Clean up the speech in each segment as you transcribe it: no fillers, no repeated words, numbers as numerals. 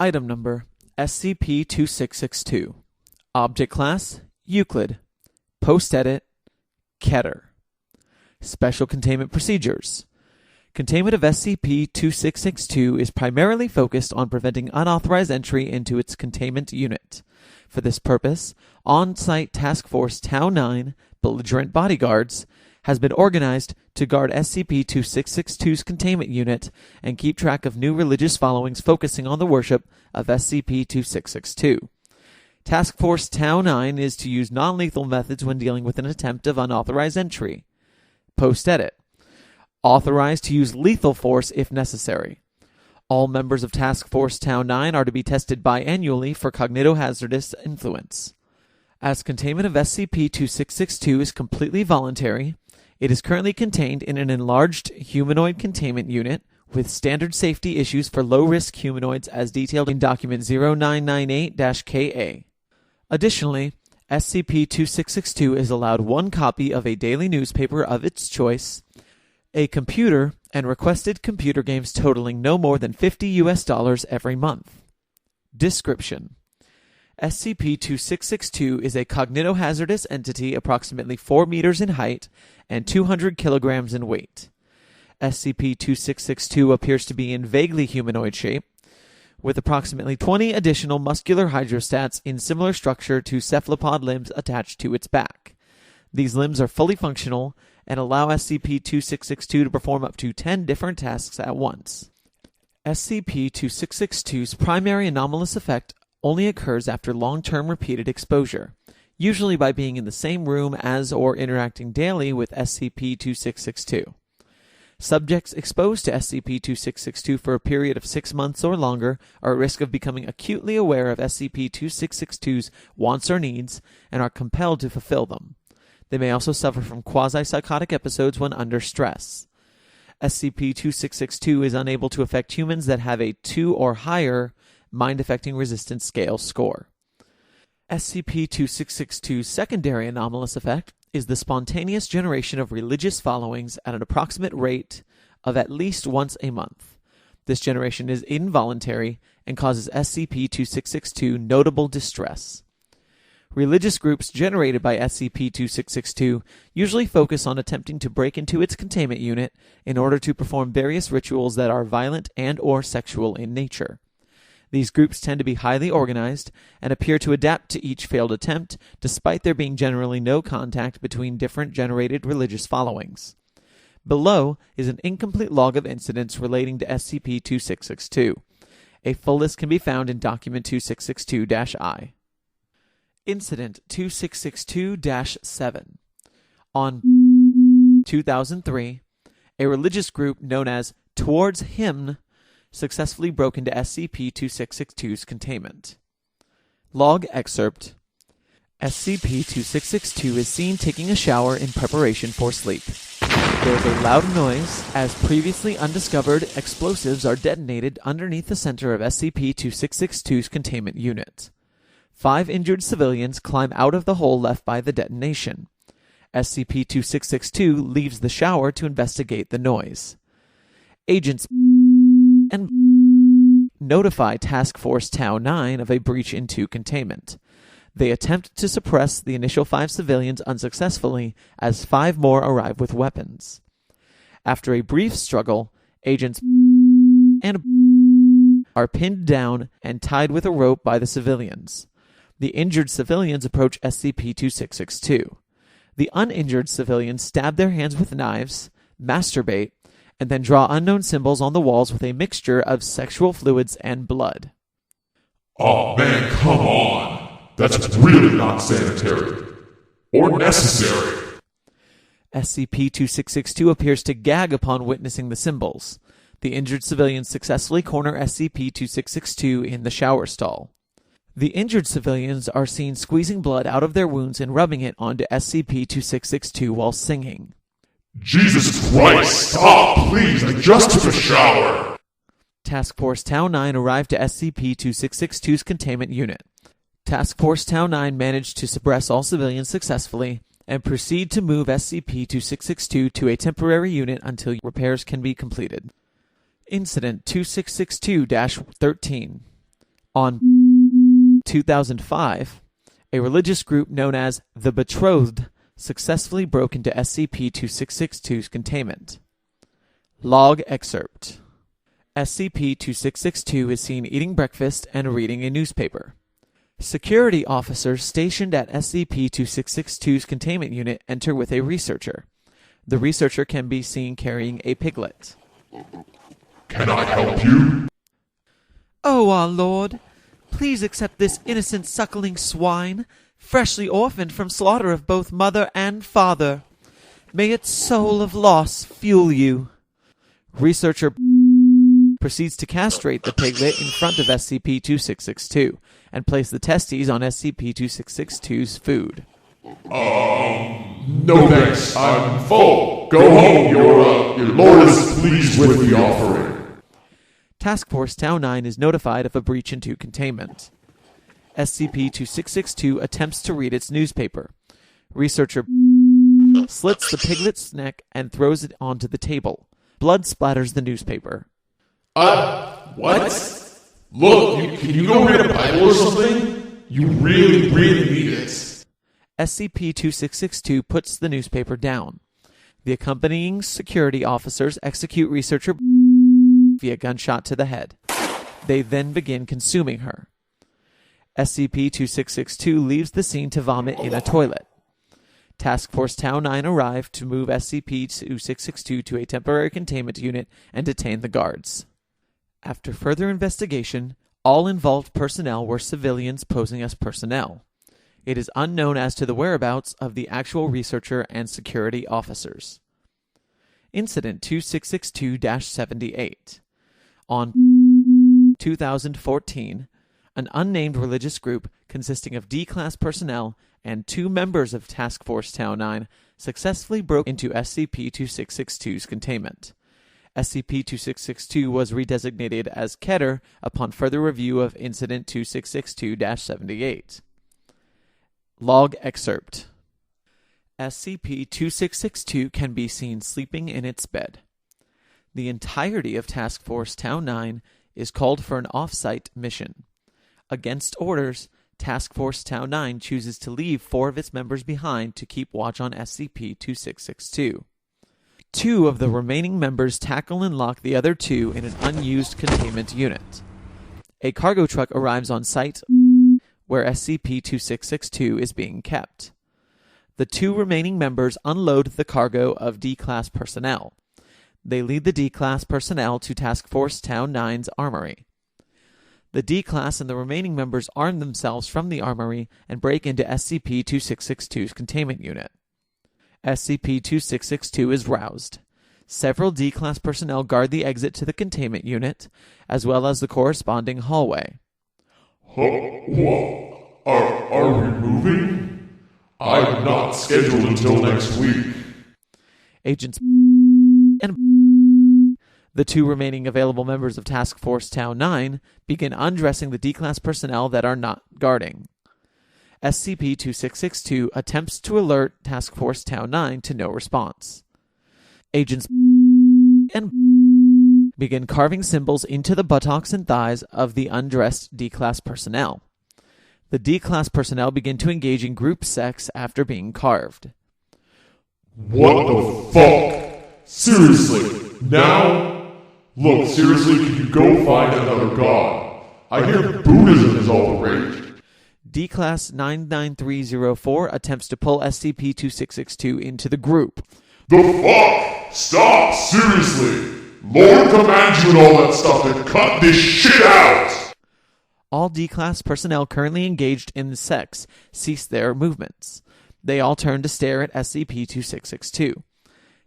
Item Number SCP-2662. Object Class Euclid. Post-Edit Keter. Special Containment Procedures. Containment of SCP-2662 is primarily focused on preventing unauthorized entry into its containment unit. For this purpose, on-site Task Force Tau 9 belligerent bodyguards has been organized to guard SCP-2662's containment unit and keep track of new religious followings focusing on the worship of SCP-2662. Task Force Tau 9 is to use non-lethal methods when dealing with an attempt of unauthorized entry. Post-edit. Authorized to use lethal force if necessary. All members of Task Force Tau 9 are to be tested biannually for cognitohazardous influence. As containment of SCP-2662 is completely voluntary, it is currently contained in an enlarged humanoid containment unit with standard safety issues for low-risk humanoids as detailed in Document 0998-KA. Additionally, SCP-2662 is allowed one copy of a daily newspaper of its choice, a computer, and requested computer games totaling no more than $50 every month. Description: SCP-2662 is a cognitohazardous entity approximately 4 meters in height and 200 kilograms in weight. SCP-2662 appears to be in vaguely humanoid shape, with approximately 20 additional muscular hydrostats in similar structure to cephalopod limbs attached to its back. These limbs are fully functional and allow SCP-2662 to perform up to 10 different tasks at once. SCP-2662's primary anomalous effect only occurs after long-term repeated exposure, usually by being in the same room as or interacting daily with SCP-2662. Subjects exposed to SCP-2662 for a period of 6 months or longer are at risk of becoming acutely aware of SCP-2662's wants or needs and are compelled to fulfill them. They may also suffer from quasi-psychotic episodes when under stress. SCP-2662 is unable to affect humans that have a 2 or higher mind-affecting resistance scale score. SCP-2662's secondary anomalous effect is the spontaneous generation of religious followings at an approximate rate of at least once a month. This generation is involuntary and causes SCP-2662 notable distress. Religious groups generated by SCP-2662 usually focus on attempting to break into its containment unit in order to perform various rituals that are violent and/or sexual in nature. These groups tend to be highly organized and appear to adapt to each failed attempt, despite there being generally no contact between different generated religious followings. Below is an incomplete log of incidents relating to SCP-2662. A full list can be found in Document 2662-I. Incident 2662-7. On 2003, a religious group known as Towards Him successfully broke into SCP-2662's containment. Log excerpt: SCP-2662 is seen taking a shower in preparation for sleep. There is a loud noise as previously undiscovered explosives are detonated underneath the center of SCP-2662's containment unit. 5 injured civilians climb out of the hole left by the detonation. SCP-2662 leaves the shower to investigate the noise. Agents and notify Task Force Tau 9 of a breach into containment. They attempt to suppress the initial 5 civilians unsuccessfully as 5 more arrive with weapons. After a brief struggle, agents and are pinned down and tied with a rope by the civilians. The injured civilians approach SCP-2662. The uninjured civilians stab their hands with knives, masturbate, and then draw unknown symbols on the walls with a mixture of sexual fluids and blood. Oh man, come on! That's really not sanitary. Or necessary. SCP-2662 appears to gag upon witnessing the symbols. The injured civilians successfully corner SCP-2662 in the shower stall. The injured civilians are seen squeezing blood out of their wounds and rubbing it onto SCP-2662 while singing. Jesus Christ, stop, please, I just took a shower! Task Force Tau 9 arrived to SCP-2662's containment unit. Task Force Tau 9 managed to suppress all civilians successfully and proceed to move SCP-2662 to a temporary unit until repairs can be completed. Incident 2662-13. On 2005, a religious group known as the Betrothed successfully broke into SCP-2662's containment. Log excerpt. SCP-2662 is seen eating breakfast and reading a newspaper. Security officers stationed at SCP-2662's containment unit enter with a researcher. The researcher can be seen carrying a piglet. Can I help you? Oh, our lord, please accept this innocent suckling swine, freshly orphaned from slaughter of both mother and father. May its soul of loss fuel you. Researcher proceeds to castrate the piglet in front of SCP-2662 and place the testes on SCP-2662's food. No thanks, I'm full. Go home, your lord is pleased with the offering. Task Force Tau 9 is notified of a breach into containment. SCP-2662 attempts to read its newspaper. Researcher slits the piglet's neck and throws it onto the table. Blood splatters the newspaper. What? Look, can you go read a Bible or something? You really, really need it. SCP-2662 puts the newspaper down. The accompanying security officers execute researcher via gunshot to the head. They then begin consuming her. SCP-2662 leaves the scene to vomit in a toilet. Task Force Tau 9 arrive to move SCP-2662 to a temporary containment unit and detain the guards. After further investigation, all involved personnel were civilians posing as personnel. It is unknown as to the whereabouts of the actual researcher and security officers. Incident 2662-78. On 2014, an unnamed religious group consisting of D-Class personnel and 2 members of Task Force Tau 9 successfully broke into SCP-2662's containment. SCP-2662 was redesignated as Keter upon further review of Incident 2662-78. Log excerpt. SCP-2662 can be seen sleeping in its bed. The entirety of Task Force Tau 9 is called for an off-site mission. Against orders, Task Force Tau 9 chooses to leave 4 of its members behind to keep watch on SCP-2662. 2 of the remaining members tackle and lock the other 2 in an unused containment unit. A cargo truck arrives on site where SCP-2662 is being kept. The 2 remaining members unload the cargo of D-Class personnel. They lead the D-Class personnel to Task Force Tau 9's armory. The D-Class and the remaining members arm themselves from the armory and break into SCP-2662's containment unit. SCP-2662 is roused. Several D-Class personnel guard the exit to the containment unit, as well as the corresponding hallway. What? Are we moving? I'm not scheduled until next week. Agents and the 2 remaining available members of Task Force Tau 9 begin undressing the D-Class personnel that are not guarding. SCP-2662 attempts to alert Task Force Tau 9 to no response. Agents and begin carving symbols into the buttocks and thighs of the undressed D-Class personnel. The D-Class personnel begin to engage in group sex after being carved. What the fuck? Seriously, now? Look, seriously, can you go find another god? I hear Buddhism is all the rage. D-Class 99304 attempts to pull SCP-2662 into the group. The fuck? Stop, seriously! Lord commands you and all that stuff to cut this shit out! All D-Class personnel currently engaged in sex cease their movements. They all turn to stare at SCP-2662.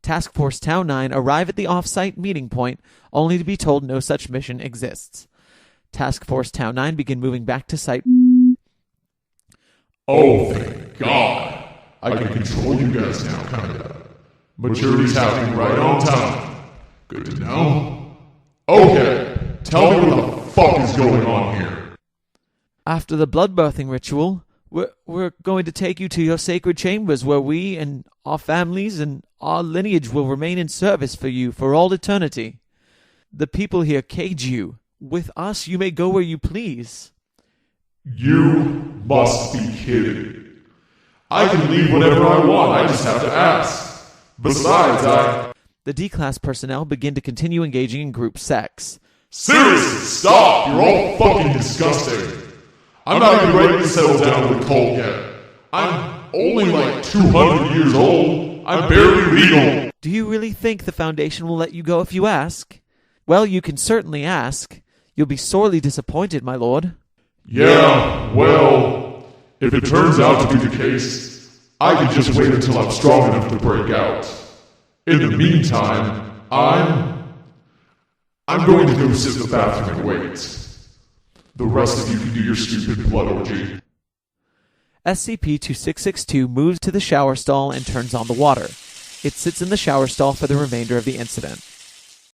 Task Force Tau 9 arrive at the off-site meeting point, only to be told no such mission exists. Task Force Tau 9 begin moving back to site. Oh, thank God. I can control you guys now, kinda. Maturity's happening right on time. Good to know. Okay, tell me what the fuck is going on here. After the blood-birthing ritual, we're going to take you to your sacred chambers where we and our families and our lineage will remain in service for you for all eternity. The people here cage you. With us, you may go where you please. You must be kidding. I can leave whenever I want, I just have to ask. Besides, The D-Class personnel begin to continue engaging in group sex. Seriously, stop! You're all fucking disgusting. I'm not even ready to settle down with a cult yet. I'm only like 200 years old. I'm barely legal. Do you really think the Foundation will let you go if you ask? Well, you can certainly ask. You'll be sorely disappointed, my lord. Yeah, well, if it turns out to be the case, I can just wait until I'm strong enough to break out. In the meantime, I'm going to go sit in the bathroom and wait. The rest of you can do your stupid blood orgy. SCP-2662 moves to the shower stall and turns on the water. It sits in the shower stall for the remainder of the incident.